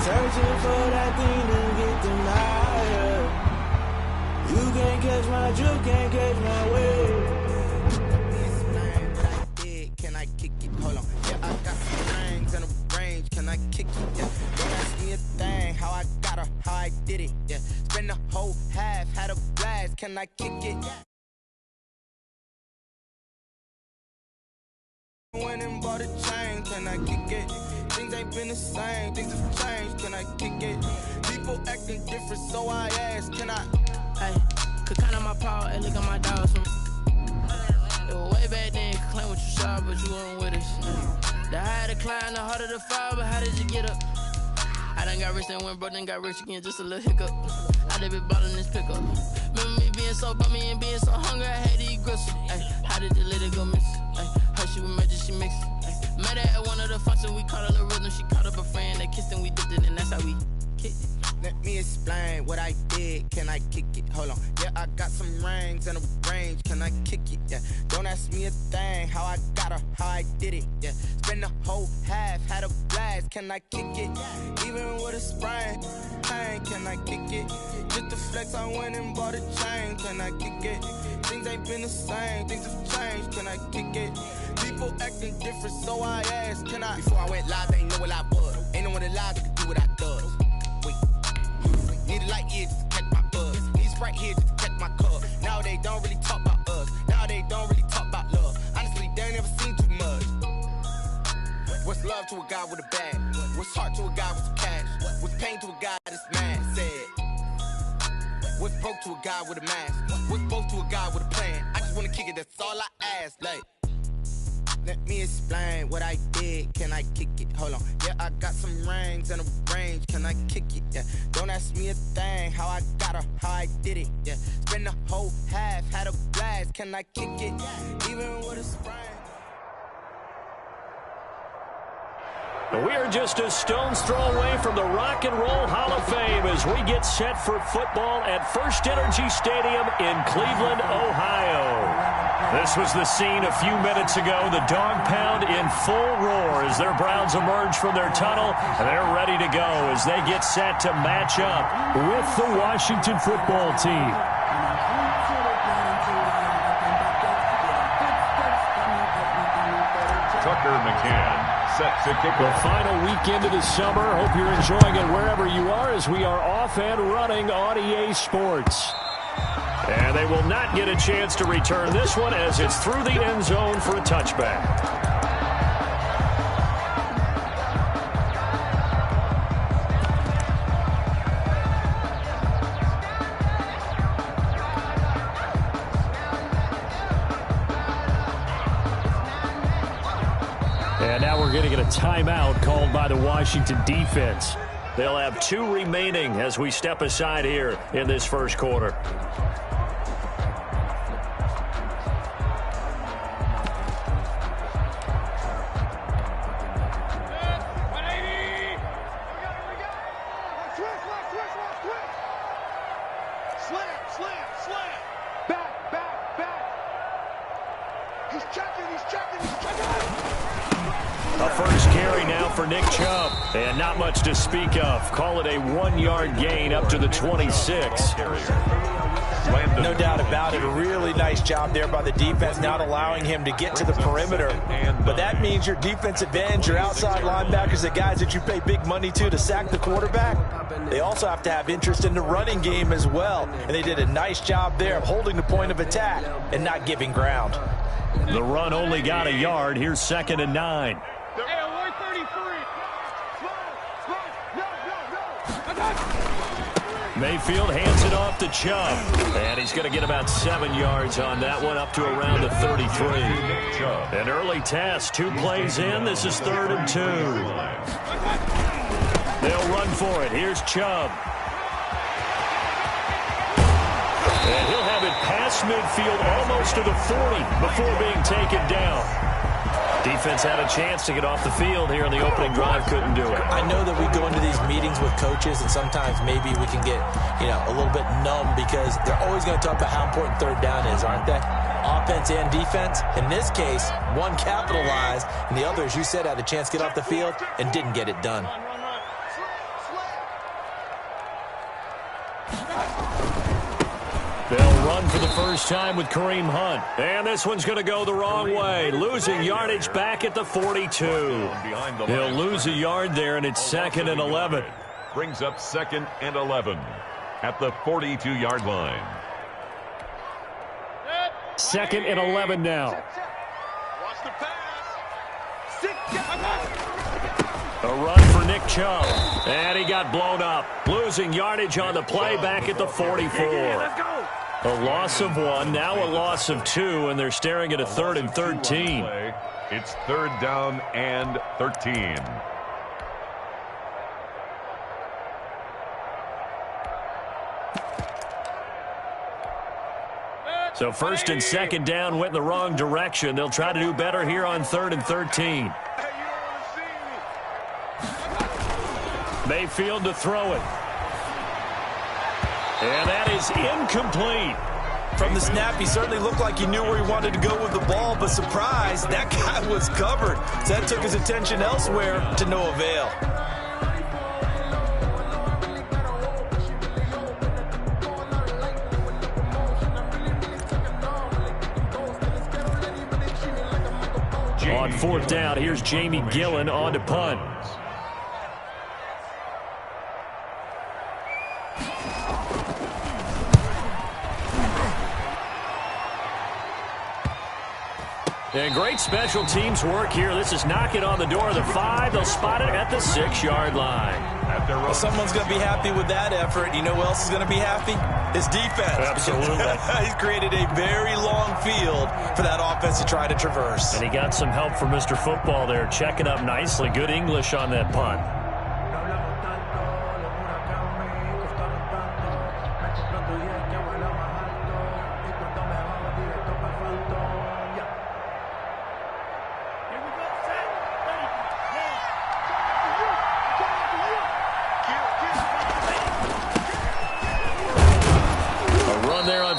Searching for that thing to get them higher. You can't catch my drift, can't catch my wave. Can I kick it? Hold on. Yeah, I got some rings and a range. Can I kick it? Yeah. Don't ask me a thing. How I got her, how I did it. Yeah. Spend the whole half, had a blast. Can I kick it? Went and bought a chain. Can I kick it? Things ain't been the same. Things have changed. Can I kick it? People acting different, so I ask. Can I? Hey, could count on my power and look at my dogs. It was way back then, you could claim what you saw, but you weren't with us. The higher the climb, the harder the fall, but how did you get up? I done got rich, then went broke, then got rich again, just a little hiccup. I done been ballin' this pickup. Remember me being so bummy and being so hungry, I had to eat gristle. Ay, how did you let it go miss? Ay, how she was magic, she mixed. Met her at one of the functions, we caught a little rhythm, she caught up a friend, they kissed and we dipped it, and that's how we kicked it. Let me explain what I did. Can I kick it? Hold on. Yeah, I got some rings and a range. Can I kick it? Yeah. Don't ask me a thing. How I got her, how I did it. Yeah. Spend the whole half, had a blast. Can I kick it? Even with a sprain, pain. Can I kick it? Just to flex, I went and bought a chain. Can I kick it? Things ain't been the same. Things have changed. Can I kick it? People acting different, so I asked. Can I? Before I went live, they ain't know what I was. Ain't no one alive that could do what I does. Need a light here just to catch my buzz. Need Sprite here just to catch my cup. Now they don't really talk about us. Now they don't really talk about love. Honestly, they ain't never seen too much. What's love to a guy with a bag? What's heart to a guy with some cash? What's pain to a guy that's mad? Said. What's broke to a guy with a mask? What's both to a guy with a plan? I just wanna kick it, that's all I ask. Like, let me explain what I did. Can I kick it? Hold on. Yeah, I got some rings and a range. Can I kick it? Yeah. Don't ask me a thing. How I got her, how I did it. Yeah. Spend the whole half, had a blast. Can I kick it? Even with a sprain. We are just a stone's throw away from the Rock and Roll Hall of Fame as we get set for football at First Energy Stadium in Cleveland, Ohio. This was the scene a few minutes ago. The dog pound in full roar as their Browns emerge from their tunnel. And they're ready to go as they get set to match up with the Washington football team. Tucker McCann. Set to kick the final weekend of the summer. Hope you're enjoying it wherever you are as we are off and running on EA Sports. And they will not get a chance to return this one as it's through the end zone for a touchback. And now we're going to get a timeout called by the Washington defense. They'll have 2 remaining as we step aside here in this first quarter. A first carry now for Nick Chubb. And not much to speak of. Call it a 1-yard gain up to the 26. No doubt about it. A really nice job there by the defense, not allowing him to get to the perimeter. But that means your defensive ends, your outside linebackers, the guys that you pay big money to sack the quarterback, they also have to have interest in the running game as well. And they did a nice job there of holding the point of attack and not giving ground. The run only got a yard. Here's 2nd and 9. Mayfield hands it off to Chubb. And he's going to get about 7 yards on that one, up to around the 33. An early test, 2 plays in. This is 3rd and 2. They'll run for it. Here's Chubb. And he'll have it past midfield almost to the 40 before being taken down. Defense had a chance to get off the field here in the opening drive, couldn't do it. I know that we go into these meetings with coaches, and sometimes maybe we can get, a little bit numb because they're always going to talk about how important 3rd down is, aren't they? Offense and defense. In this case, one capitalized, and the other, as you said, had a chance to get off the field and didn't get it done. They'll run for the first time with Kareem Hunt. And this one's going to go the wrong way. Losing yardage back at the 42. He'll lose a yard there, and it's 2nd and 11. Brings up 2nd and 11 at the 42-yard line. 2nd and 11 now. A run for Nick Chubb. And he got blown up. Losing yardage on the play back at the 44. A loss of 1, now a loss of 2, and they're staring at a 3rd and 13. It's 3rd down and 13. So 1st and 2nd down went in the wrong direction. They'll try to do better here on 3rd and 13. Mayfield to throw it. And that is incomplete. From the snap, he certainly looked like he knew where he wanted to go with the ball, but surprise, that guy was covered. So that took his attention elsewhere to no avail. On 4th down, here's Jamie Gillen on to punt. And great special teams work here. This is knocking on the door of the 5. They'll spot it at the 6-yard line. Well, someone's going to be happy with that effort. You know who else is going to be happy? His defense. Absolutely. He's created a very long field for that offense to try to traverse. And he got some help from Mr. Football there, checking up nicely. Good English on that punt.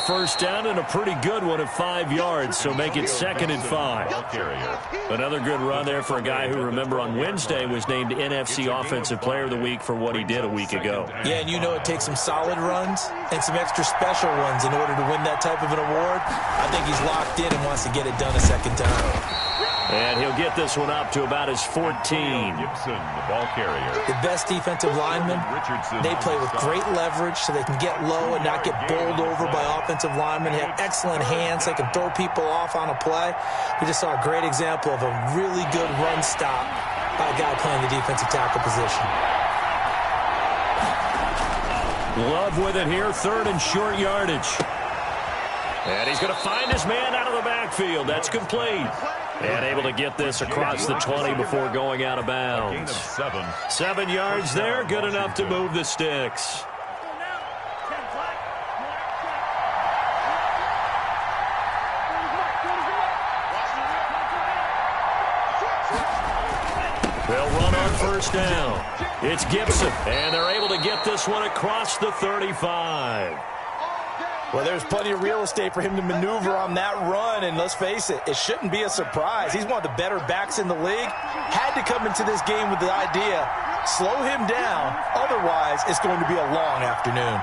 First down and a pretty good one of 5 yards, so make it 2nd and 5. Another good run there for a guy who, remember, on Wednesday was named NFC Offensive Player of the Week for what he did a week ago. Yeah, and you know it takes some solid runs and some extra special ones in order to win that type of an award. I think he's locked in and wants to get it done a second time. And he'll get this one up to about his 14. Gibson, the ball carrier. The best defensive linemen, they play with great leverage so they can get low and not get bowled over by offensive linemen. They have excellent hands. They can throw people off on a play. We just saw a great example of a really good run stop by a guy playing the defensive tackle position. Love with it here, 3rd and short yardage. And he's going to find his man out of the backfield. That's complete. And able to get this across the 20 before going out of bounds. 7 yards there, good enough to move the sticks. They'll run on 1st down. It's Gibson, and they're able to get this one across the 35. Well, there's plenty of real estate for him to maneuver on that run, and let's face it, it shouldn't be a surprise. He's one of the better backs in the league. Had to come into this game with the idea, slow him down, otherwise it's going to be a long afternoon.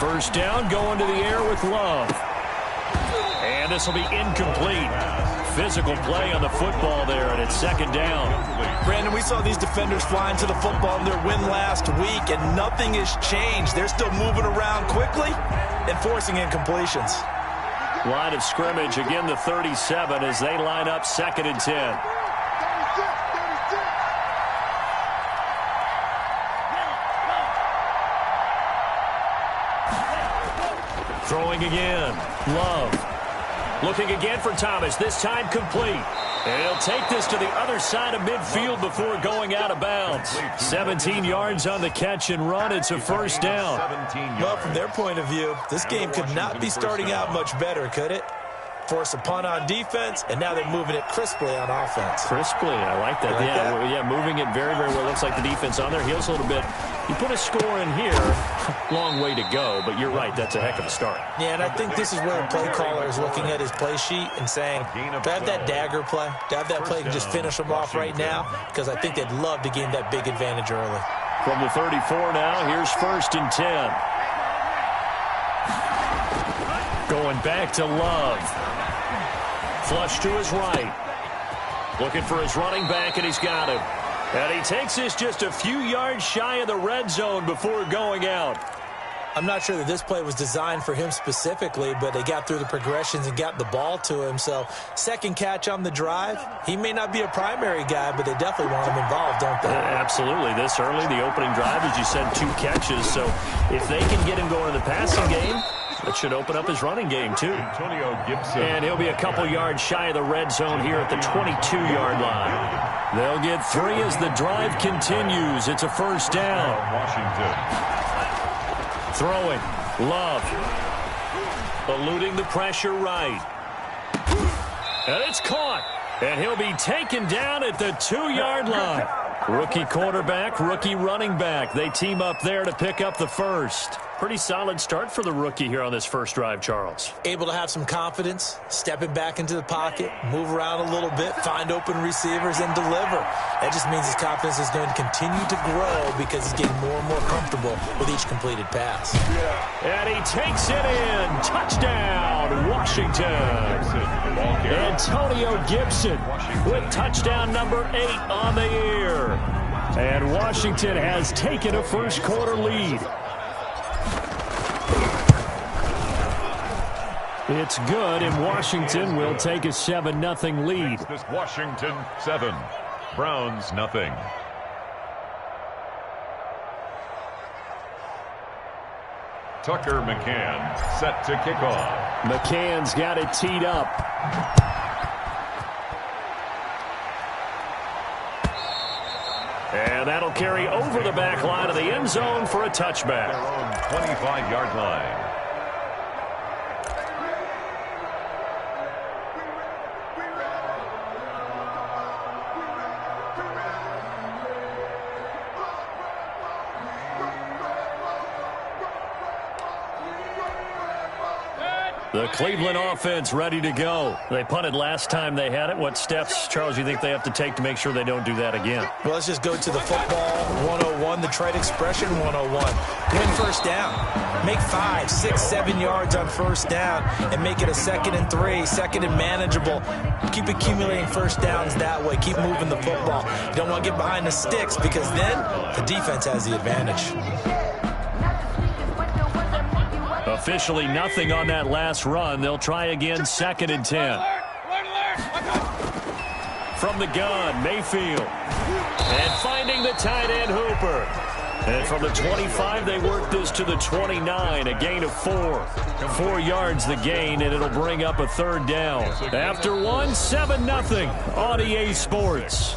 1st down, going to the air with Love. And this will be incomplete. Physical play on the football there, and it's 2nd down. Brandon, we saw these defenders flying to the football in their win last week, and nothing has changed. They're still moving around quickly and forcing incompletions. Line of scrimmage, again the 37 as they line up 2nd and 10. Throwing again, Love. Looking again for Thomas, this time complete. And he'll take this to the other side of midfield before going out of bounds. 17 yards on the catch and run. It's a 1st down. Well, from their point of view, this game could not be starting out much better, could it? Force a punt on defense, and now they're moving it crisply on offense. Crisply, I like that. Yeah, moving it very, very well. Looks like the defense on their heels a little bit. You put a score in here, long way to go, but you're right, that's a heck of a start. Yeah, and I think this is where the play caller is looking at his play sheet and saying, do I have that dagger play? Do I have that play to just finish them off right now? Because I think they'd love to gain that big advantage early. From the 34 now, here's 1st and 10. Going back to Love. Flush to his right. Looking for his running back, and he's got him. And he takes this just a few yards shy of the red zone before going out. I'm not sure that this play was designed for him specifically, but they got through the progressions and got the ball to him. So, second catch on the drive. He may not be a primary guy, but they definitely want him involved, don't they? Absolutely. This early, the opening drive, as you said, 2 catches. So, if they can get him going in the passing game, that should open up his running game, too. Antonio Gibson. And he'll be a couple yards shy of the red zone here at the 22-yard line. They'll get 3 as the drive continues. It's a 1st down. Washington. Throwing. Love. Eluding the pressure right. And it's caught. And he'll be taken down at the 2-yard line. Rookie quarterback, rookie running back. They team up there to pick up the first. Pretty solid start for the rookie here on this first drive, Charles. Able to have some confidence, stepping back into the pocket, move around a little bit, find open receivers, and deliver. That just means his confidence is going to continue to grow because he's getting more and more comfortable with each completed pass. And he takes it in. Touchdown, Washington. Antonio Gibson with touchdown number 8 on the year. And Washington has taken a first-quarter lead. It's good, and Washington will take a 7-0 lead. This Washington 7, Browns 0. Tucker McCann set to kick off. McCann's got it teed up. And that'll carry over the back line of the end zone for a touchback. Their own 25-yard line. The Cleveland offense ready to go. They punted last time they had it. What steps, Charles, you think they have to take to make sure they don't do that again? Well, let's just go to the football 101, the trade expression 101. Win first down. Make 5, 6, 7 yards on first down and make it a 2nd and 3, 2nd and manageable. Keep accumulating first downs that way. Keep moving the football. You don't want to get behind the sticks because then the defense has the advantage. Officially nothing on that last run. They'll try again, 2nd and 10. From the gun, Mayfield. And finding the tight end, Hooper. And from the 25, they work this to the 29, a gain of 4. 4 yards the gain, and it'll bring up a 3rd down. After 1, 7-0 on EA Sports.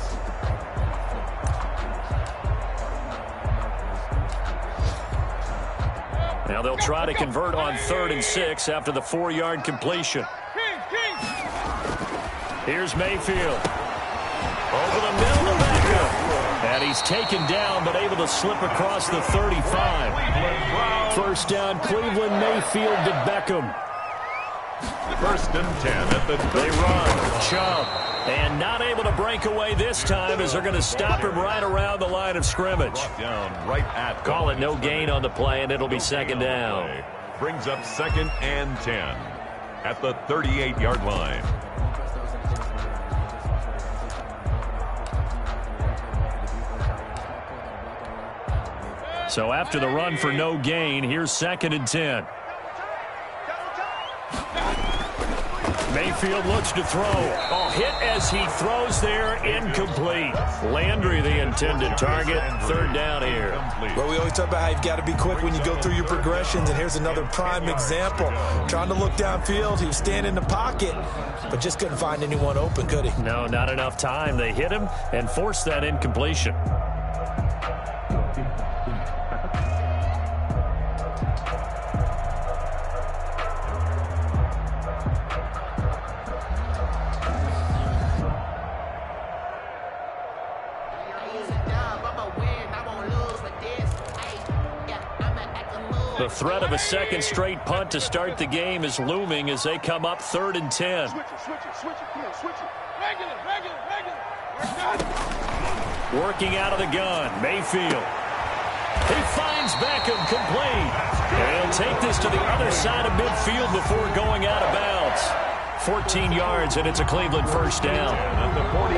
Now they'll try to convert on 3rd and 6 after the 4-yard completion. Here's Mayfield. Over the middle to Beckham. And he's taken down but able to slip across the 35. 1st down, Cleveland. Mayfield to Beckham. 1st and 10 at the 30. They run. Chubb. And not able to break away this time as they're going to stop him right around the line of scrimmage. Down right at. Call it no gain on the play, and it'll be 2nd down. Brings up 2nd and 10 at the 38-yard line. So after the run for no gain, here's 2nd and 10. Mayfield looks to throw. Oh, hit as he throws there, incomplete. Landry, the intended target. 3rd down here. Well, we always talk about how you've got to be quick when you go through your progressions, and here's another prime example. Trying to look downfield, he was standing in the pocket, but just couldn't find anyone open, could he? No, not enough time. They hit him and forced that incompletion. The threat of a 2nd straight punt to start the game is looming as they come up 3rd and 10. Working out of the gun, Mayfield. Beckham complete. And he'll take this to the other side of midfield before going out of bounds. 14 yards, and it's a Cleveland first down.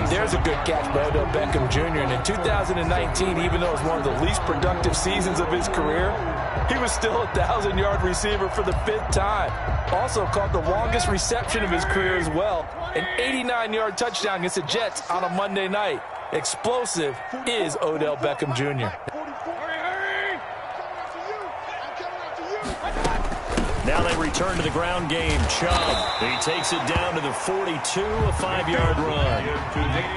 There's a good catch by Odell Beckham Jr. And in 2019, even though it was one of the least productive seasons of his career, he was still a 1,000-yard receiver for the 5th time. Also caught the longest reception of his career as well. An 89-yard touchdown against the Jets on a Monday night. Explosive is Odell Beckham Jr. Now they return to the ground game. Chubb, he takes it down to the 42, a 5-yard run.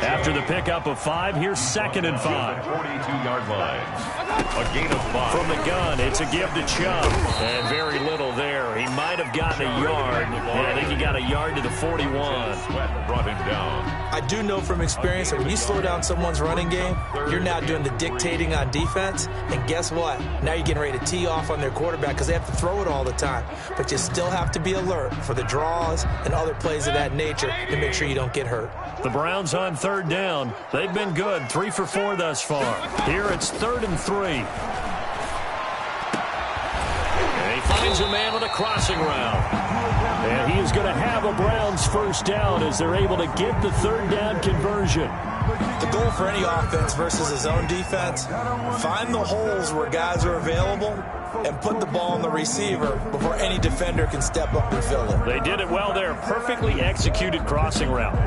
After the pickup of 5, here's 2nd and 5. 42-yard line. A gain of 5. From the gun, it's a give to Chubb. And very little there. He might have gotten a yard. And I think he got a yard to the 41. Sweat brought him down. I do know from experience that when you slow down someone's running game, you're now doing the dictating on defense. And guess what? Now you're getting ready to tee off on their quarterback because they have to throw it all the time. But you still have to be alert for the draws and other plays of that nature to make sure you don't get hurt. The Browns on 3rd down. They've been good, 3 for 4 thus far. Here it's 3rd and 3. And he finds a man with a crossing route. And he is going to have a Browns first down as they're able to get the 3rd down conversion. The goal for any offense versus his own defense, find the holes where guys are available and put the ball on the receiver before any defender can step up and fill it. They did it well there. Perfectly executed crossing route.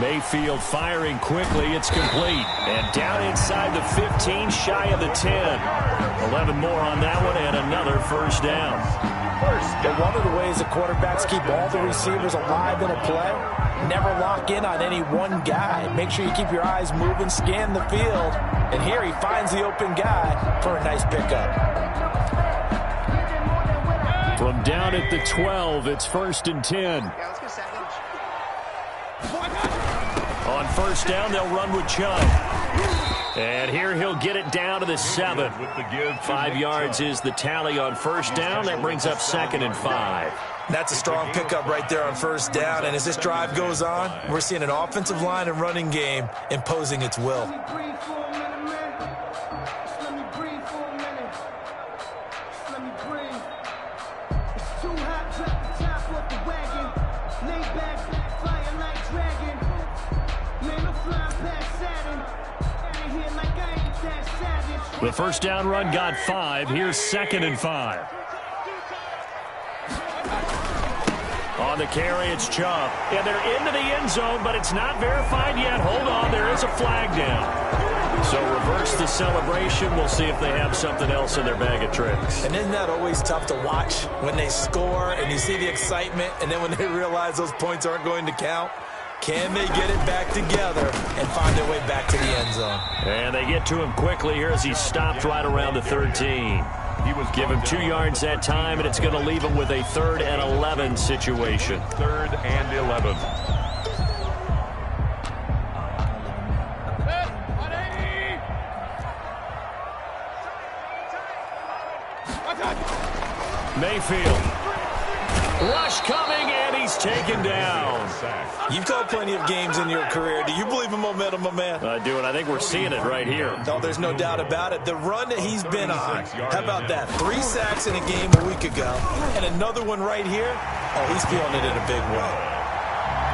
Mayfield firing quickly. It's complete. And down inside the 15, shy of the 10. 11 more on that one, and another first down. But one of the ways the quarterbacks keep all the receivers alive in a play, never lock in on any one guy. Make sure you keep your eyes moving, scan the field. And here he finds the open guy for a nice pickup. From down at the 12, it's 1st and 10. On first down, they'll run with Chubb. And here he'll get it down to the 7. 5 yards is the tally on first down. That brings up 2nd and 5. That's a strong pickup right there on first down. And as this drive goes on, we're seeing an offensive line and running game imposing its will. The first down run got 5. Here's 2nd and 5. On the carry, it's Chubb. And they're into the end zone, but it's not verified yet. Hold on, there is a flag down. So reverse the celebration. We'll see if they have something else in their bag of tricks. And isn't that always tough to watch when they score and you see the excitement, and then when they realize those points aren't going to count? Can they get it back together and find their way back to the end zone? And they get to him quickly here as he stopped right around the 13. Give him 2 yards that time, and it's going to leave him with a 3rd and 11 situation. 3rd and 11. Mayfield. Rush coming, and he's taken down. You've called plenty of games in your career. Do you believe in momentum, my man? I do, and I think we're seeing it right here. No, there's no doubt about it. The run that he's been on, how about that? 3 sacks in a game a week ago, and another one right here. Oh, he's feeling it in a big way.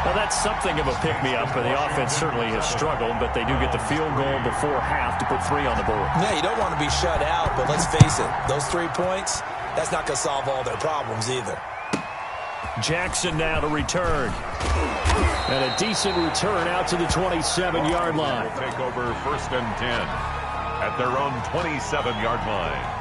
Well, that's something of a pick-me-up, and the offense certainly has struggled, but they do get the field goal before half to put 3 on the board. Yeah, you don't want to be shut out, but let's face it, those 3 points, that's not going to solve all their problems either. Jackson now to return. And a decent return out to the 27-yard line. Take over 1st and 10 at their own 27-yard line.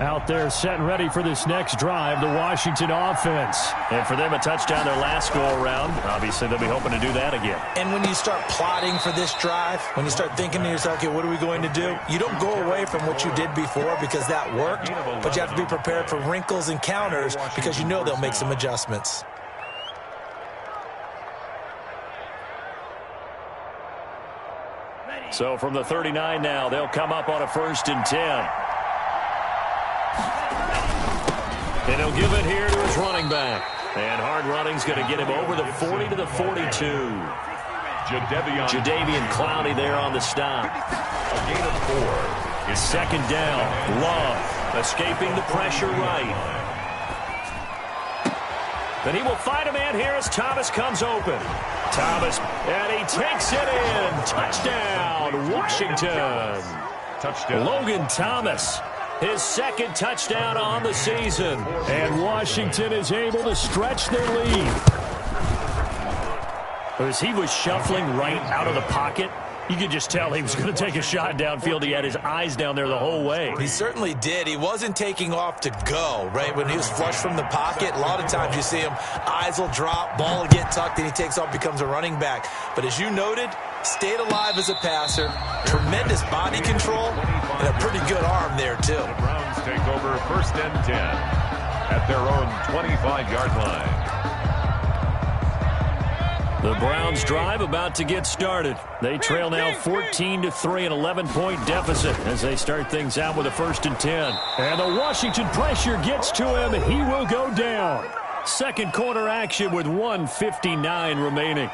Out there set and ready for this next drive, the Washington offense. And for them, a touchdown their last go-around. Obviously, they'll be hoping to do that again. And when you start plotting for this drive, when you start thinking to yourself, okay, what are we going to do? You don't go away from what you did before because that worked, but you have to be prepared for wrinkles and counters because you know they'll make some adjustments. So from the 39 now, they'll come up on a 1st and 10. And he'll give it here to his running back. And hard running's going to get him over the 40 to the 42. Jadeveon Clowney there on the stop. A gain of 4. It's 2nd down. Love escaping the pressure right. Then he will find a man here as Thomas comes open. Thomas, and he takes it in. Touchdown, Washington. Touchdown. Logan Thomas, his 2nd touchdown on the season. And Washington is able to stretch their lead. As he was shuffling right out of the pocket, you could just tell he was going to take a shot downfield. He had his eyes down there the whole way. He certainly did. He wasn't taking off to go, right? When he was flush from the pocket, a lot of times you see him, eyes will drop, ball will get tucked, and he takes off, becomes a running back. But as you noted, stayed alive as a passer, tremendous body control, and a pretty good arm there, too. The Browns take over 1st and 10 at their own 25-yard line. The Browns drive about to get started. They trail now 14-3, an 11-point deficit as they start things out with a 1st and 10. And the Washington pressure gets to him. He will go down. 2nd quarter action with 1:59 remaining.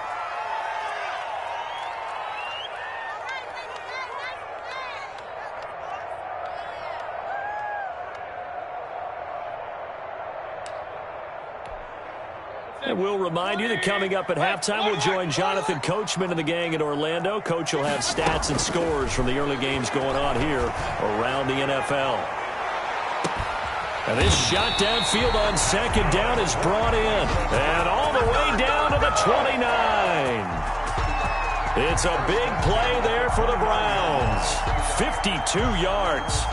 And we'll remind you that coming up at halftime, we'll join Jonathan Coachman and the gang in Orlando. Coach will have stats and scores from the early games going on here around the NFL. And this shot downfield on 2nd down is brought in. And all the way down to the 29. It's a big play there for the Browns. 52 yards.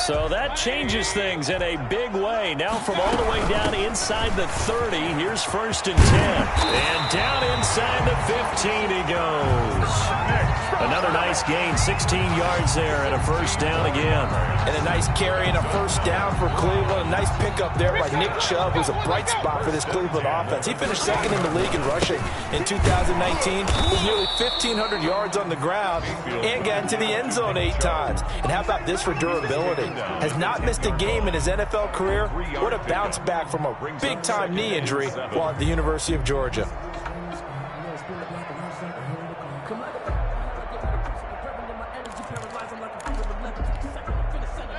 So that changes things in a big way. Now from all the way down inside the 30, here's 1st and 10. And down inside the 15 he goes. Another nice gain, 16 yards there and a 1st down again. And a nice carry and a 1st down for Cleveland. A nice pickup there by Nick Chubb, who's a bright spot for this Cleveland offense. He finished 2nd in the league in rushing in 2019 with nearly 1,500 yards on the ground and got into the end zone 8 times. And how about this for durability? Has not missed a game in his NFL career. What a bounce back from a big-time knee injury while at the University of Georgia.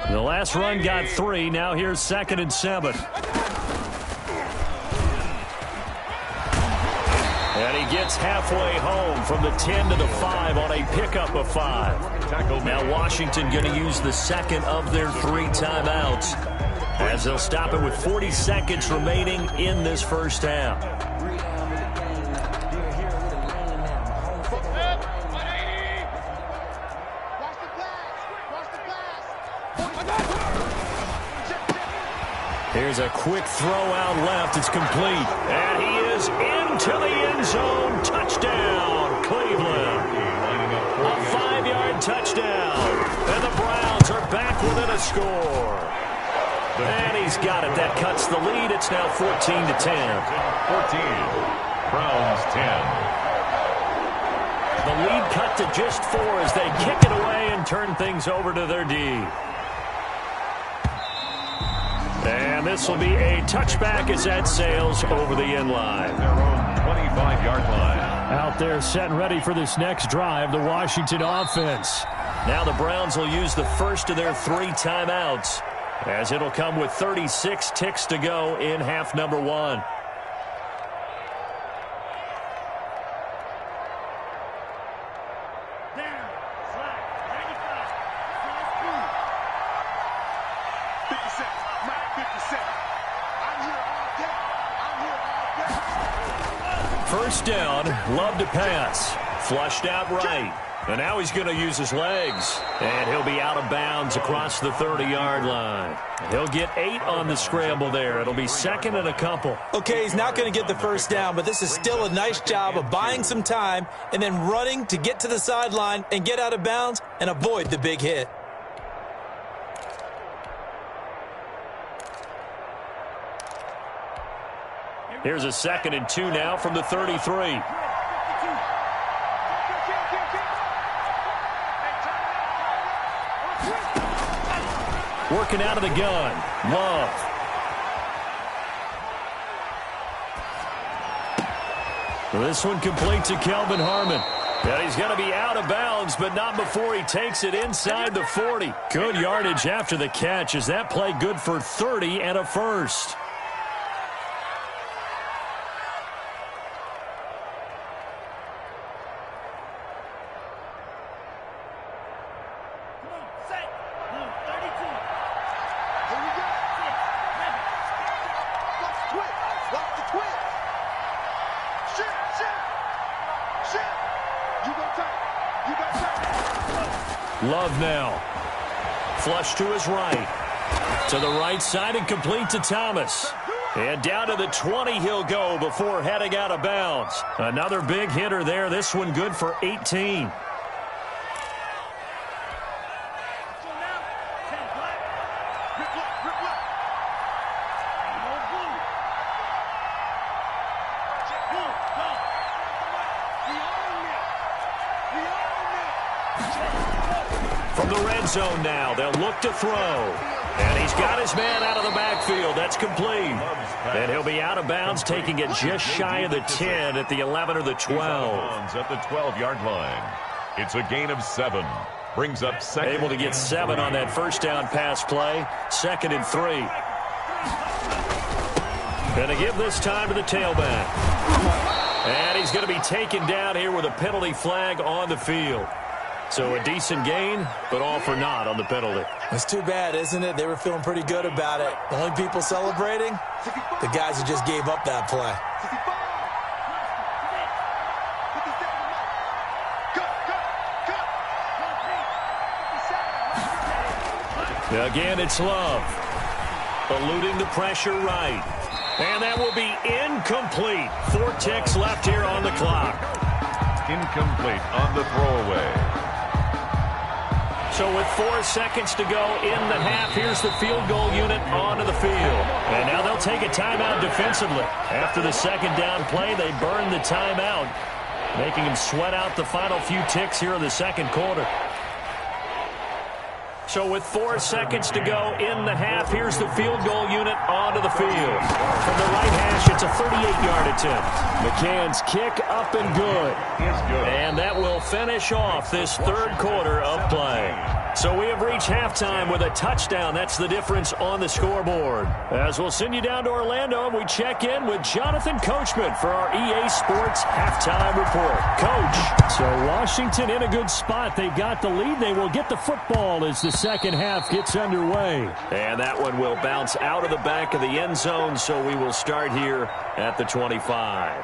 The last run got 3. Now here's 2nd and 7. And he gets halfway home from the 10 to the 5 on a pickup of 5. Now Washington going to use the 2nd of their 3 timeouts as they'll stop it with 40 seconds remaining in this 1st half. Here's a quick throw out left. It's complete. And he is into the end zone. Touchdown, Cleveland. A 5-yard touchdown. And the Browns are back within a score. And he's got it. That cuts the lead. It's now 14-10. 14. Browns 10. The lead cut to just 4 as they kick it away and turn things over to their D. And this will be a touchback as that sails over the end line. Their own 25-yard line. Out there set and ready for this next drive, the Washington offense. Now the Browns will use the 1st of their 3 timeouts as it'll come with 36 ticks to go in half number 1. first down. Love to pass. Flushed out right. And now he's going to use his legs. And he'll be out of bounds across the 30-yard line. He'll get 8 on the scramble there. It'll be second and a couple. Okay, he's not going to get the first down, but this is still a nice job of buying some time and then running to get to the sideline and get out of bounds and avoid the big hit. Here's a 2nd and 2 now from the 33. Working out of the gun. Love. This one complete to Kelvin Harmon. And he's going to be out of bounds, but not before he takes it inside the 40. Good yardage after the catch. Is that play good for 30 and a first? Love now. Flush to his right. To the right side and complete to Thomas. And down to the 20 he'll go before heading out of bounds. Another big hitter there. This one good for 18. From the red zone now, they'll look to throw. And he's got his man out of the backfield. That's complete. And he'll be out of bounds, taking it just shy of the 10 at the 11 or the 12. At the 12-yard line. It's a gain of 7. Brings up second. Able to get 7 on that first down pass play. 2nd and 3. Going to give this time to the tailback. And he's going to be taken down here with a penalty flag on the field. So a decent gain, but all for naught on the penalty. It's too bad, isn't it? They were feeling pretty good about it. The only people celebrating, the guys who just gave up that play. Again, it's Love. Eluding the pressure right. And that will be incomplete. 4 ticks left here on the clock. Incomplete on the throwaway. So with 4 seconds to go in the half, here's the field goal unit onto the field. And now they'll take a timeout defensively. After the second down play, they burn the timeout, making them sweat out the final few ticks here in the second quarter. So with 4 seconds to go in the half, here's the field goal unit onto the field. From the right hash, it's a 38-yard attempt. McCann's kick up and good. And that will finish off this third quarter of play. So we have reached halftime with a touchdown. That's the difference on the scoreboard. As we'll send you down to Orlando, and we check in with Jonathan Coachman for our EA Sports Halftime Report. Coach. So Washington in a good spot. They've got the lead. They will get the football as the second half gets underway. And that one will bounce out of the back of the end zone, so we will start here at the 25.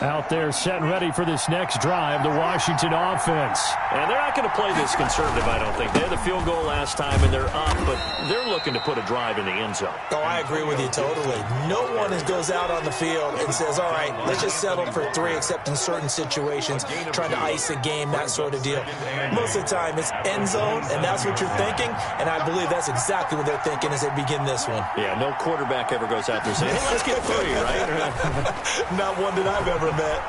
Out there set and ready for this next drive, the Washington offense. And they're not going to play this conservative, I don't think. They had the field goal last time, and they're up, but they're looking to put a drive in the end zone. Oh, I agree with you totally. No one goes out on the field and says, all right, let's just settle for 3, except in certain situations, trying to ice a game, that sort of deal. Most of the time, it's end zone, and that's what you're thinking, and I believe that's exactly what they're thinking as they begin this one. Yeah, no quarterback ever goes out there saying, hey, let's get 3, right? Not one that I've ever met.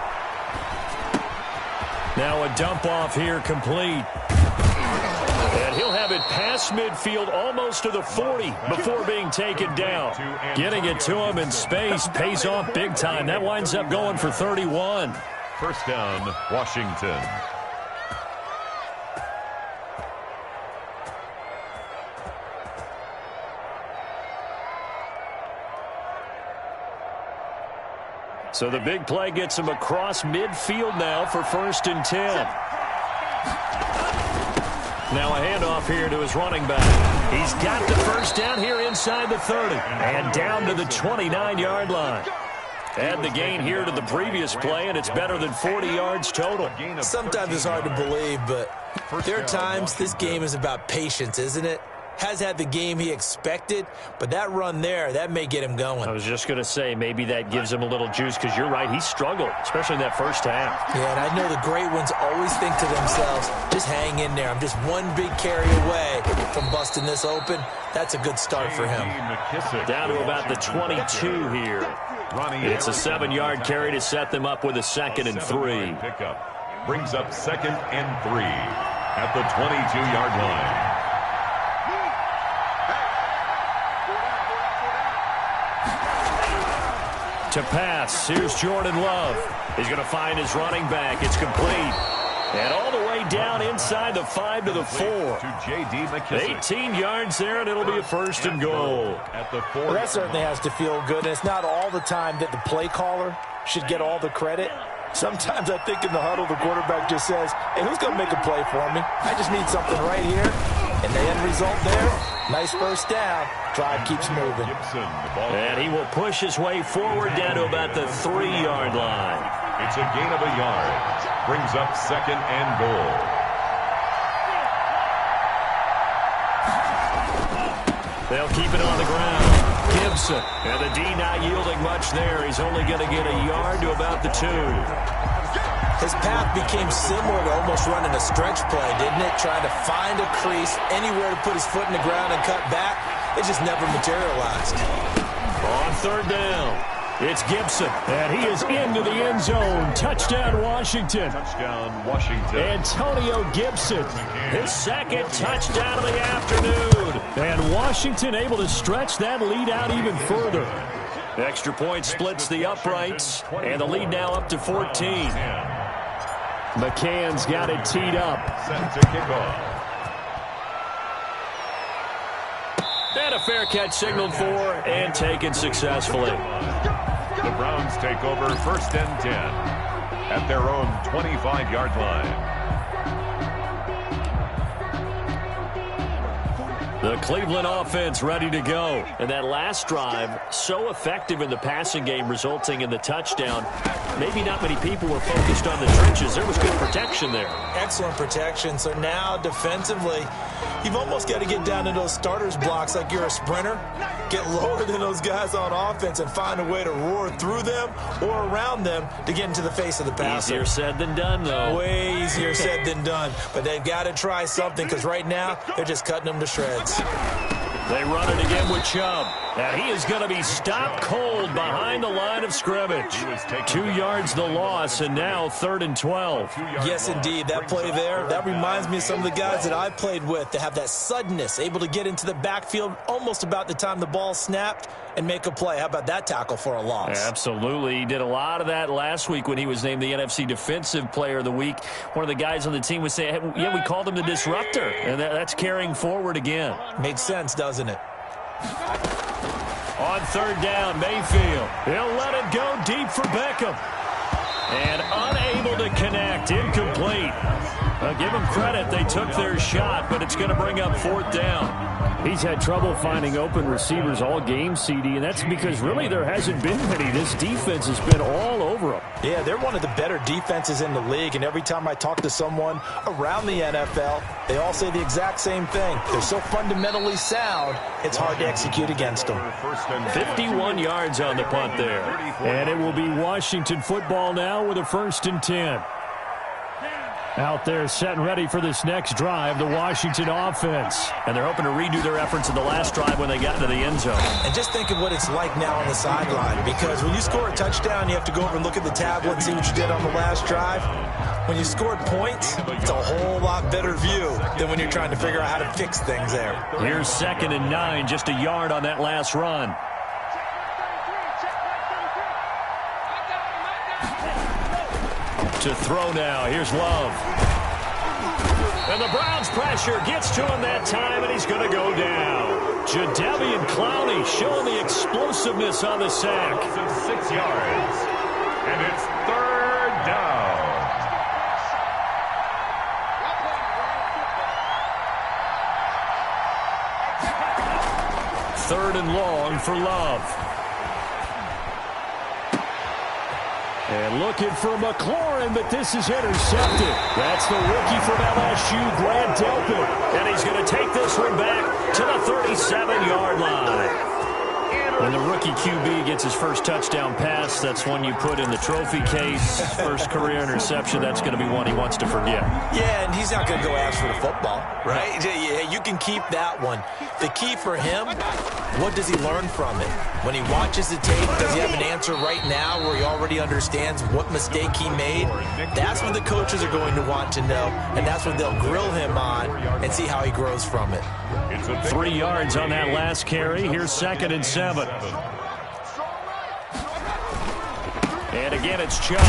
Now a dump off here complete. And he'll have it past midfield almost to the 40 before being taken down. Getting it to him in space pays off big time. That winds up going for 31. First down, Washington. So the big play gets him across midfield now for 1st and 10. Now a handoff here to his running back. He's got the first down here inside the 30 and down to the 29-yard line. Add the gain here to the previous play, and it's better than 40 yards total. Sometimes it's hard to believe, but there are times this game is about patience, isn't it? Has had the game he expected, but that run there, that may get him going. I was just going to say, maybe that gives him a little juice, because you're right, he struggled, especially in that first half. Yeah, and I know the great ones always think to themselves, just hang in there. I'm just one big carry away from busting this open. That's a good start for him. Down to about the 22 here. It's a 7-yard carry to set them up with a 2nd and 3. Brings up 2nd and 3 at the 22-yard line. To pass, here's Jordan Love. He's going to find his running back. It's complete. And all the way down inside the 5 to the 4. To J.D. McKissick. 18 yards there, and it'll be a 1st and goal. At the 4. Well, that certainly has to feel good, and it's not all the time that the play caller should get all the credit. Sometimes I think in the huddle, the quarterback just says, hey, who's going to make a play for me? I just need something right here. And the end result there, nice first down. Drive keeps moving. And he will push his way forward down to about the 3-yard line. It's a gain of a yard. Brings up 2nd and goal. They'll keep it on the ground. Gibson. And the D not yielding much there. He's only going to get a yard to about the 2. His path became similar to almost running a stretch play, didn't it? Trying to find a crease, anywhere to put his foot in the ground and cut back. It just never materialized. On 3rd down, it's Gibson. And he is into the end zone. Touchdown, Washington. Touchdown, Washington. Antonio Gibson. His 2nd touchdown of the afternoon. And Washington able to stretch that lead out even further. Extra point splits the uprights. And the lead now up to 14. McCann's got it teed up. Set to kick off. And a fair catch signaled for and taken successfully. The Browns take over 1st and 10 at their own 25-yard line. The Cleveland offense ready to go. And that last drive, so effective in the passing game, resulting in the touchdown. Maybe not many people were focused on the trenches. There was good protection there. Excellent protection. So now, defensively, you've almost got to get down to those starters blocks like you're a sprinter. Get lower than those guys on offense and find a way to roar through them or around them to get into the face of the passer. Easier said than done, though. Way easier said than done. But they've got to try something, because right now they're just cutting them to shreds. They run it again with Chubb. And he is going to be stopped cold behind the line of scrimmage. 2 yards the loss, and now 3rd and 12. Yes, indeed. That play there, that reminds me of some of the guys that I played with that have that suddenness, able to get into the backfield almost about the time the ball snapped and make a play. How about that tackle for a loss? Absolutely. He did a lot of that last week when he was named the NFC Defensive Player of the Week. One of the guys on the team was saying, hey, yeah, we called him the disruptor. And that's carrying forward again. Makes sense, doesn't it? On 3rd down, Mayfield. He'll let it go deep for Beckham. And unable to connect. Incomplete. Give them credit. They took their shot, but it's going to bring up 4th down. He's had trouble finding open receivers all game, CD, and that's because really there hasn't been many. This defense has been all over them. Yeah, they're one of the better defenses in the league, and every time I talk to someone around the NFL, they all say the exact same thing. They're so fundamentally sound, it's hard to execute against them. 51 yards on the punt there. And it will be Washington football now with a 1st and 10. Out there set and ready for this next drive, the Washington offense. And they're hoping to redo their efforts in the last drive when they got into the end zone. And just think of what it's like now on the sideline, because when you score a touchdown, you have to go over and look at the tablet and see what you did on the last drive. When you scored points, it's a whole lot better view than when you're trying to figure out how to fix things there. Here's 2nd and 9, just a yard on that last run. To throw now. Here's Love. And the Browns pressure gets to him that time, and he's going to go down. Jadeveon Clowney showing the explosiveness on the sack. 6 yards. And it's 3rd down. 3rd and long for Love. And looking for McLaurin, but this is intercepted. That's the rookie from LSU, Grant Delpit. And he's going to take this one back to the 37-yard line. When the rookie QB gets his first touchdown pass, that's one you put in the trophy case. First career interception, that's going to be one he wants to forget. Yeah, and he's not going to go ask for the football, right? Yeah, you can keep that one. The key for him, what does he learn from it? When he watches the tape, does he have an answer right now where he already understands what mistake he made? That's what the coaches are going to want to know, and that's what they'll grill him on and see how he grows from it. 3 yards on that last carry. Here's 2nd and 7. And again, it's Chubb.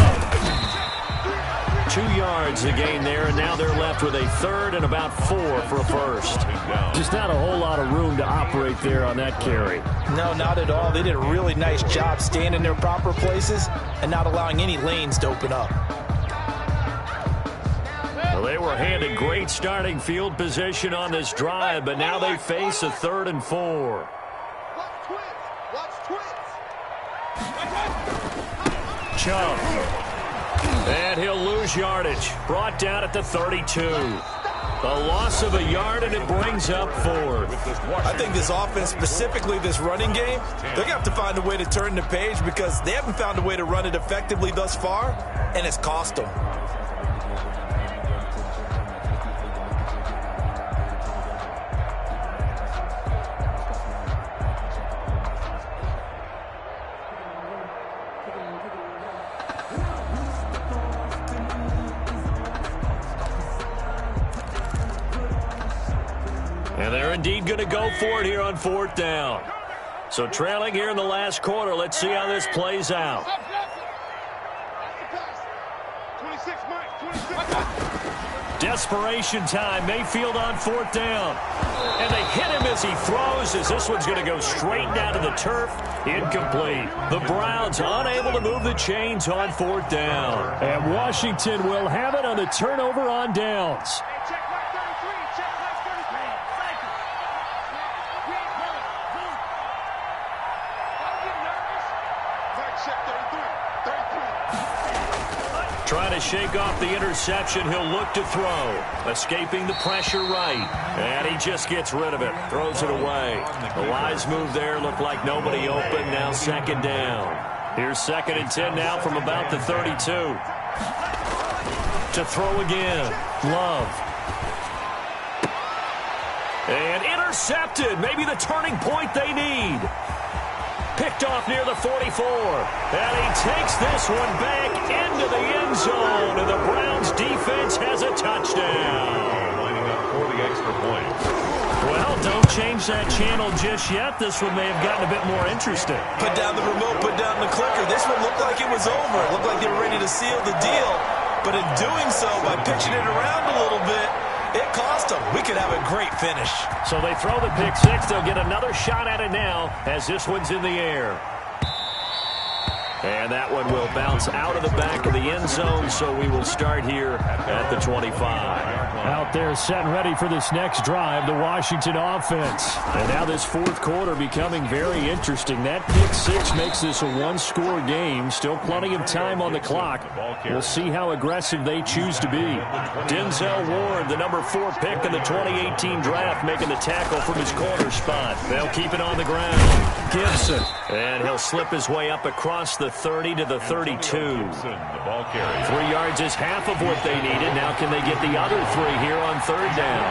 2 yards the gain there, and now they're left with a 3rd and about 4 for a first. Just not a whole lot of room to operate there on that carry. No, not at all. They did a really nice job staying in their proper places and not allowing any lanes to open up. Well, they were handed great starting field position on this drive, but now they face a 3rd and 4. Chubb. And he'll lose yardage. Brought down at the 32. A loss of a yard, and it brings up 4th. I think this offense, specifically this running game, they're going to have to find a way to turn the page because they haven't found a way to run it effectively thus far, and it's cost them. And they're indeed going to go for it here on 4th down. So trailing here in the last quarter. Let's see how this plays out. Desperation time. Mayfield on 4th down. And they hit him as he throws, as this one's going to go straight down to the turf. Incomplete. The Browns unable to move the chains on 4th down. And Washington will have it on the turnover on downs. Trying to shake off the interception. He'll look to throw. Escaping the pressure right. And he just gets rid of it. Throws it away. The wise move there. Looked like nobody open. Now 2nd down. Here's 2nd and 10 now from about the 32. To throw again. Love. And intercepted. Maybe the turning point they need. Picked off near the 44. And he takes this one back into the end zone. And the Browns defense has a touchdown. Lining up for the extra point. Well, don't change that channel just yet. This one may have gotten a bit more interesting. Put down the remote, put down the clicker. This one looked like it was over. It looked like they were ready to seal the deal. But in doing so, by pitching it around a little bit, it cost them. We could have a great finish. So they throw the pick six. They'll get another shot at it now as this one's in the air. And that one will bounce out of the back of the end zone, so we will start here at the 25. Out there set and ready for this next drive, the Washington offense. And now this 4th quarter becoming very interesting. That pick six makes this a one-score game. Still plenty of time on the clock. We'll see how aggressive they choose to be. Denzel Ward, the number 4 pick in the 2018 draft, making the tackle from his corner spot. They'll keep it on the ground. Gibson. And he'll slip his way up across the 30 to the 32. 3 yards is half of what they needed. Now can they get the other 3 here on 3rd down?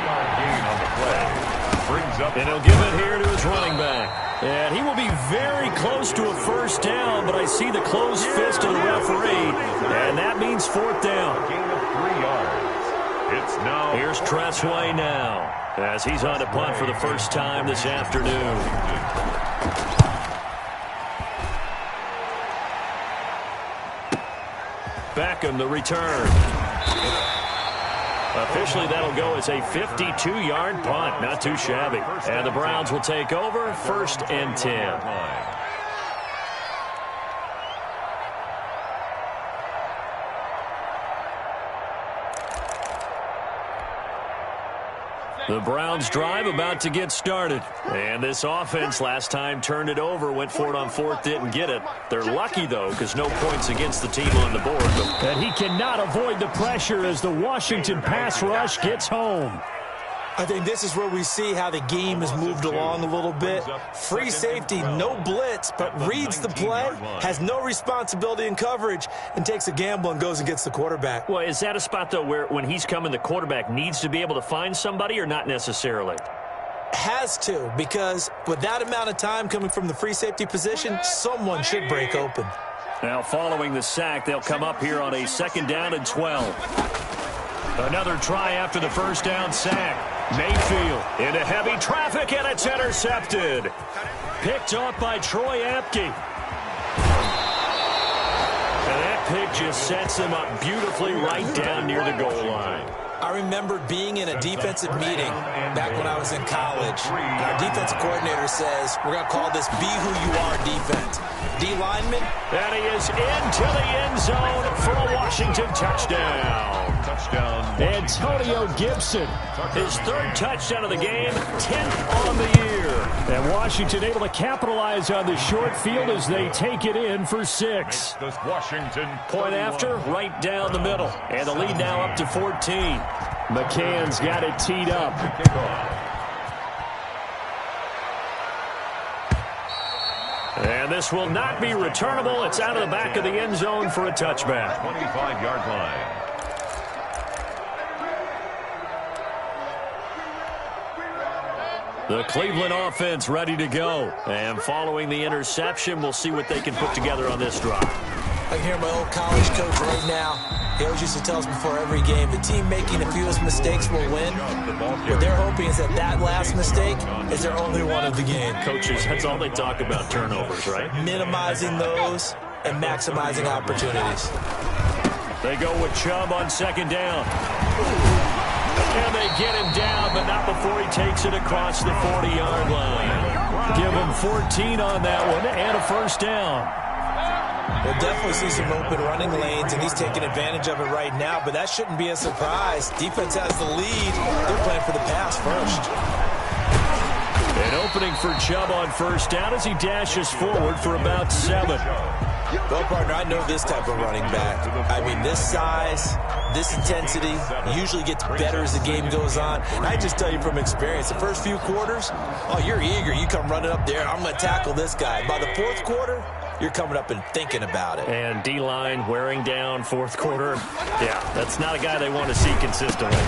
And he'll give it here to his running back. And he will be very close to a first down, but I see the closed fist of the referee, and that means 4th down. Gain of 3 yards. It's now. Here's Tressway now, as he's on to punt for the first time this afternoon. Beckham, the return. Officially, that'll go as a 52-yard punt. Not too shabby. And the Browns will take over 1st and 10. The Browns drive about to get started. And this offense last time turned it over, went for it on fourth, didn't get it. They're lucky, though, because no points against the team on the board. And he cannot avoid the pressure as the Washington pass rush gets home. I think this is where we see how the game has moved along a little bit. Free safety, no blitz, but reads the play, has no responsibility in coverage, and takes a gamble and goes and gets the quarterback. Well, is that a spot, though, where when he's coming, the quarterback needs to be able to find somebody or not necessarily? Has to, because with that amount of time coming from the free safety position, someone should break open. Now, following the sack, they'll come up here on a 2nd down and 12. Another try after the first down sack. Mayfield into heavy traffic, and it's intercepted. Picked off by Troy Apke. And that pick just sets him up beautifully right down near the goal line. I remember being in a defensive meeting back when I was in college, and our defensive coordinator says, we're going to call this Be Who You Are defense. D lineman. And he is into the end zone for a Washington touchdown. Antonio Gibson, his 3rd touchdown of the game, 10th on the year. And Washington able to capitalize on the short field as they take it in for 6. Washington Point after, right down the middle. And the lead now up to 14. McCann's got it teed up. And this will not be returnable. It's out of the back of the end zone for a touchback. 25-yard line. The Cleveland offense ready to go. And following the interception, we'll see what they can put together on this drive. I can hear my old college coach right now. He always used to tell us before every game, the team making the fewest mistakes will win. What they're hoping is that last mistake is their only one of the game. Coaches, that's all they talk about, turnovers, right? Minimizing those and maximizing opportunities. They go with Chubb on 2nd down. And they get him down, but not before he takes it across the 40-yard line. Give him 14 on that one and a 1st down. We'll definitely see some open running lanes, and he's taking advantage of it right now, but that shouldn't be a surprise. Defense has the lead. They're playing for the pass first. An opening for Chubb on 1st down as he dashes forward for about 7. Well, partner, I know this type of running back. I mean, this size, this intensity usually gets better as the game goes on. And I just tell you from experience, the first few quarters, oh, you're eager. You come running up there, I'm going to tackle this guy. By the 4th quarter, you're coming up and thinking about it. And D-line wearing down 4th quarter. Yeah, that's not a guy they want to see consistently.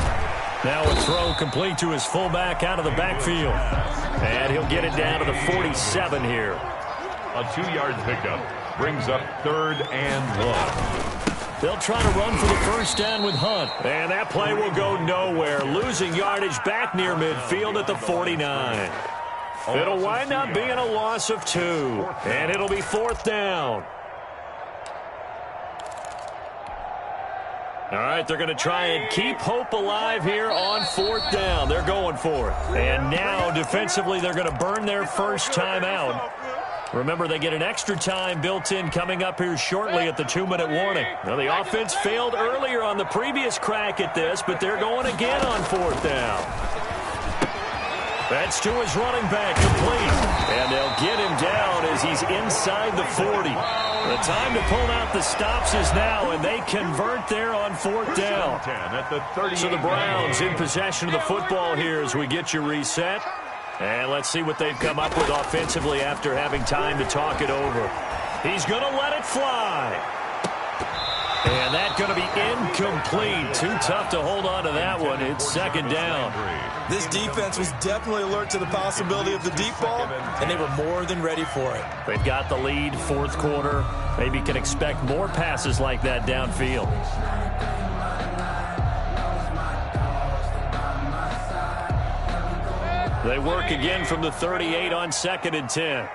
Now a throw complete to his fullback out of the backfield. And he'll get it down to the 47 here. A 2-yard pickup brings up 3rd and 1. They'll try to run for the 1st down with Hunt. And that play will go nowhere. Losing yardage back near midfield at the 49. It'll wind up being a loss of 2. And it'll be 4th down. All right, they're going to try and keep hope alive here on 4th down. They're going for it. And now, defensively, they're going to burn their first time out. Remember, they get an extra time built in coming up here shortly at the 2-minute warning. Now, the offense failed earlier on the previous crack at this, but they're going again on 4th down. That's to his running back, complete. And they'll get him down as he's inside the 40. The time to pull out the stops is now, and they convert there on 4th down. So the Browns in possession of the football here as we get you reset. And let's see what they've come up with offensively after having time to talk it over. He's going to let it fly. And that's going to be incomplete. Too tough to hold on to that one. It's 2nd down. This defense was definitely alert to the possibility of the deep ball, and they were more than ready for it. They've got the lead, 4th quarter. Maybe can expect more passes like that downfield. They work again from the 38 on 2nd and 10.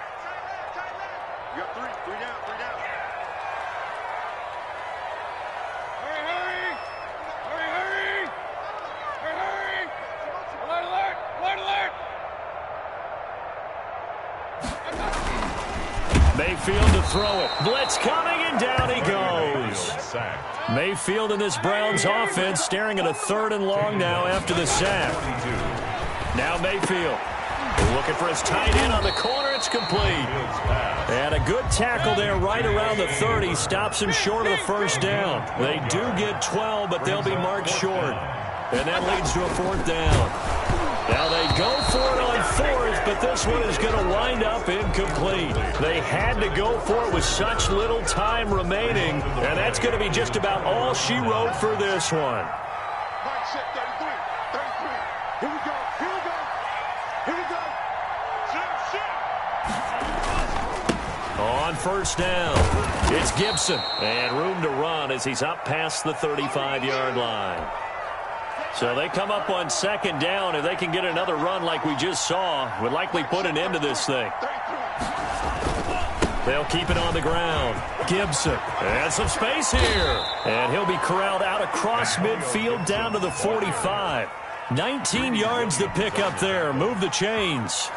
Mayfield to throw it. Blitz coming, and down he goes. Mayfield and this Browns offense staring at a 3rd and long now after the sack. Now Mayfield. Looking for his tight end on the corner. It's complete. And a good tackle there right around the 30. Stops him short of the first down. They do get 12, but they'll be marked short. And that leads to a 4th down. Now they go for it on 4th, but this one is going to wind up incomplete. They had to go for it with such little time remaining, and that's going to be just about all she wrote for this one. On 1st down, it's Gibson. And room to run as he's up past the 35-yard line. So they come up on 2nd down. If they can get another run like we just saw, would likely put an end to this thing. They'll keep it on the ground. Gibson. And some space here. And he'll be corralled out across midfield down to the 45. 19 yards to pick up there. Move the chains.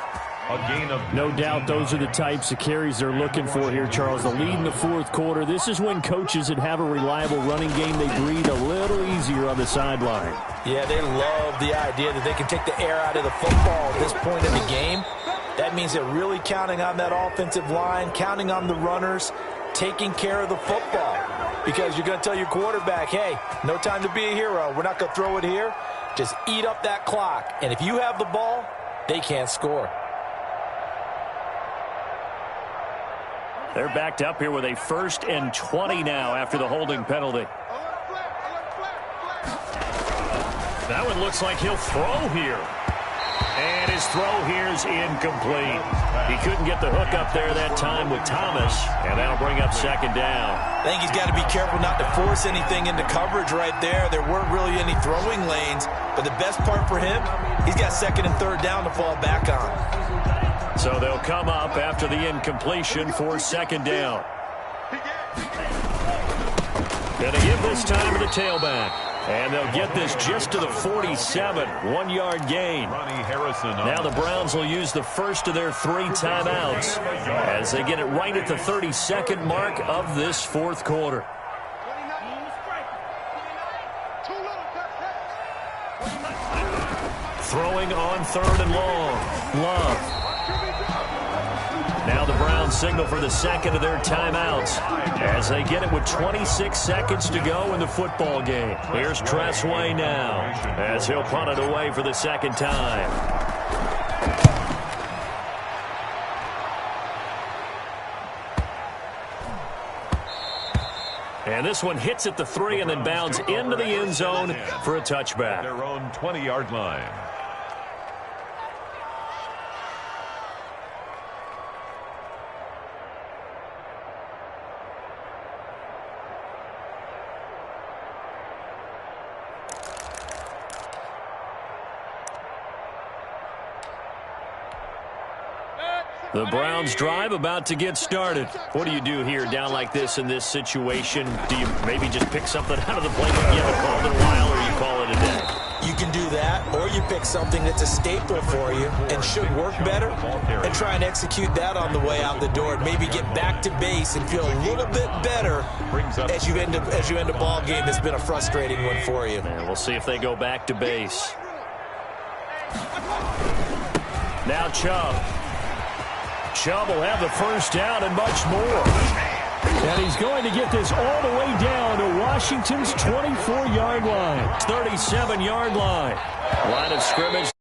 A gain of no doubt those are the types of carries they're looking for here, Charles. The lead in the 4th quarter. This is when coaches that have a reliable running game, they breathe a little easier on the sideline. Yeah, they love the idea that they can take the air out of the football at this point in the game. That means they're really counting on that offensive line, counting on the runners, taking care of the football. Because you're going to tell your quarterback, hey, no time to be a hero. We're not going to throw it here. Just eat up that clock. And if you have the ball, they can't score. They're backed up here with a 1st and 20 now after the holding penalty. That one looks like he'll throw here. And his throw here is incomplete. He couldn't get the hook up there that time with Thomas, and that'll bring up 2nd down. I think he's got to be careful not to force anything into coverage right there. There weren't really any throwing lanes, but the best part for him, he's got 2nd and 3rd down to fall back on. So they'll come up after the incompletion for 2nd down. Gonna give this time to the tailback. And they'll get this just to the 47. 1-yard gain. Now the Browns will use the first of their 3 timeouts as they get it right at the 32nd mark of this 4th quarter. Throwing on 3rd and long. Love. Now the Browns signal for the 2nd of their timeouts as they get it with 26 seconds to go in the football game. Here's Tressway now as he'll punt it away for the 2nd time. And this one hits at the 3 and then bounds into the end zone for a touchback. Their own 20-yard line. The Browns drive about to get started. What do you do here down like this in this situation? Do you maybe just pick something out of the playbook you haven't called in a while, or you call it a day? You can do that, or you pick something that's a staple for you and should work better and try and execute that on the way out the door and maybe get back to base and feel a little bit better as you end a ball game that's been a frustrating one for you. And we'll see if they go back to base. Now Chubb. Chubb will have the first down and much more. And he's going to get this all the way down to Washington's 24-yard line. 37-yard line. Line of scrimmage.